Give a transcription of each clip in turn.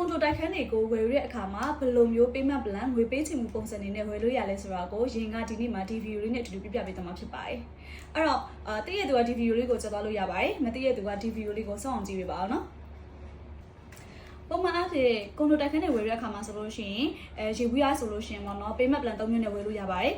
ကွန်ဒိုတိုက်ခန်းတွေကိုဝယ်ရတဲ့အခါမှာဘယ်လိုမျိုး payment plan ငွေပေးချေမှုပုံစံတွေနဲ့ဝယ်လို့ရလဲဆိုတာကိုရင်ကဒီနေ့မှာဒီ video လေးနဲ့အတူတူပြပြပေးသွားမှာဖြစ်ပါတယ်။အဲ့တော့တည့်ရသူကဒီ video လေးကိုချက်သွားလို့ရပါတယ်။မတည့်ရသူကဒီ video လေးကိုစောင့်အောင်ကြည့်ပေးပါအောင်နော်။ပုံမှန်အားဖြင့်ကွန်ဒိုတိုက်ခန်းတွေဝယ်ရတဲ့အခါမှာဆိုလို့ရှိရင်ရေဘူးရဆိုလို့ရှိရင်ပေါ့နော် payment plan 3မျိုးနဲ့ဝယ်လို့ရပါတယ်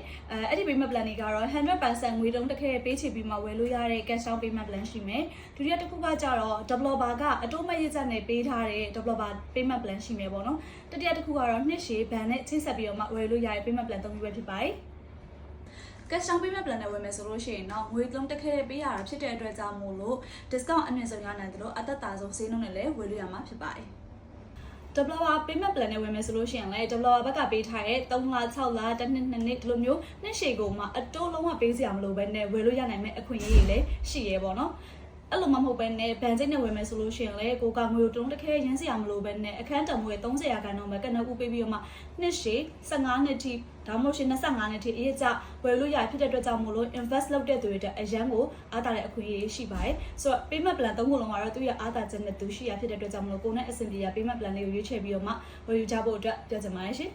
အဲ့ဒီ payment plan တွေကတော့ 100% ငွေတုံးတစ်ခဲပေးချေပြီးမှဝယ်လို့ရတဲ့ cash down payment plan ရှိမယ်ဒုတိယတစ်ခုကကြတော့ developer ကအတိုးမဲ့ရစ်ချက်နဲ့ပေးထားတဲ့ developer payment plan ရှိမယ်ပေါ့နော်တတိယတစ်ခုကတော့နှစ်ရှည်ဘဏ်နဲ့ချိတ်ဆက်ပြီးတော့မှဝယ်လို့ရတဲ့ payment plan 3မျိုးပဲဖြစ်ပါတယ် cash down payment plan နဲ့ဝယ်မယ်ဆိုလို့ရှိရင်တော့ငွေတုံးတစ်ခဲပေးရတာဖြစ်တဲ့အတွက်ကြောင့်မို့လို့ discount အမြင့်ဆုံးရနိုင်တယ်လို့အသက်သာဆုံးဈေးနှုန်းနဲ့လည်းဝယ်လို့ရမှာဖြစ်ပါတယ်developer payment plan နဲ့ဝင်မယ်ဆိုလို့ရှိရင်လည်း developer ဘက်ကပေးထားတဲ့3လ6လတစ်နှစ်2နှစ်ဒီလိုမျိုးနှစ်ရှည်ကိုမှအတိုးလုံးဝပေးစရာမလိုဘဲနဲ့ဝယ်လို့ရနိုင်မယ့်အခွင့်အရေးတွေလည်းရှိရဲပေါ့နော်အဲ့လိုမှမဟုတ်ဘဲနဲ့ဘဏ်စိတ်နဲ့ဝင်မယ်ဆိုလို့ရှိရင်လည်းကိုကငွေတုံးတစ်ခဲရင်းစရာမလိုဘဲနဲ့အခန်းတံငွေ30ရာခိုင်နှုန်းပဲကနဦးပေးပြီးတော့မှနှစ်ရှည်15နှစ်ထိဒါမှမဟုတ်ရှင်25နှစ်ထိအရေးကြဝယ်လို့ရဖြစ်တဲ့အတွက်ကြောင့်မို့လို့ invest လုပ်တဲ့သူတွေအတွက်အရန်ကိုအားသာတဲ့အခွင့်အရေးရှိပါတယ်ဆိုတော့ payment plan 3ခုလုံးကတော့သူ့ရဲ့အားသာချက်နဲ့သူရှိရဖြစ်တဲ့အတွက်ကြောင့်မို့လို့ကိုယ်နဲ့အဆင်ပြေရ payment plan လေးကိုရွေးချယ်ပြီးတော့မှဝယ်ယူကြဖို့အတွက်ပြောချင်ပါတယ်ရှင်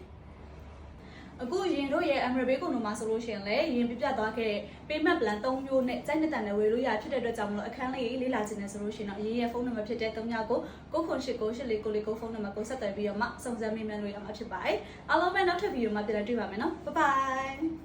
အခုရင်တို့ရဲ့ Amrabay ကိုနိုမှာဆိုလို့ရှိရင်လည်းရင်ပြပြသွားခဲ့တဲ့ payment plan 3မျိုးနဲ့စိုက်နှစ်တန်နဲ့ဝယ်လို့ရဖြစ်တဲ့အတွက်ကြောင့်မလို့အခန်းလေးလေးလာခြင်းနဲ့ဆိုလို့ရှိရင်တော့ရင်ရဲ့ဖုန်းနံပါတ်ဖြစ်တဲ့3999989444ဖုန်းနံပါတ်ကိုဆက်သွယ်ပြီးတော့မှစုံစမ်းမေးမြန်းလို့ရမှာဖြစ်ပါတယ်အားလုံးပဲနောက်ထပ်ဗီဒီယိုမှာပြန်လည်တွေ့ပါမယ်နော် bye bye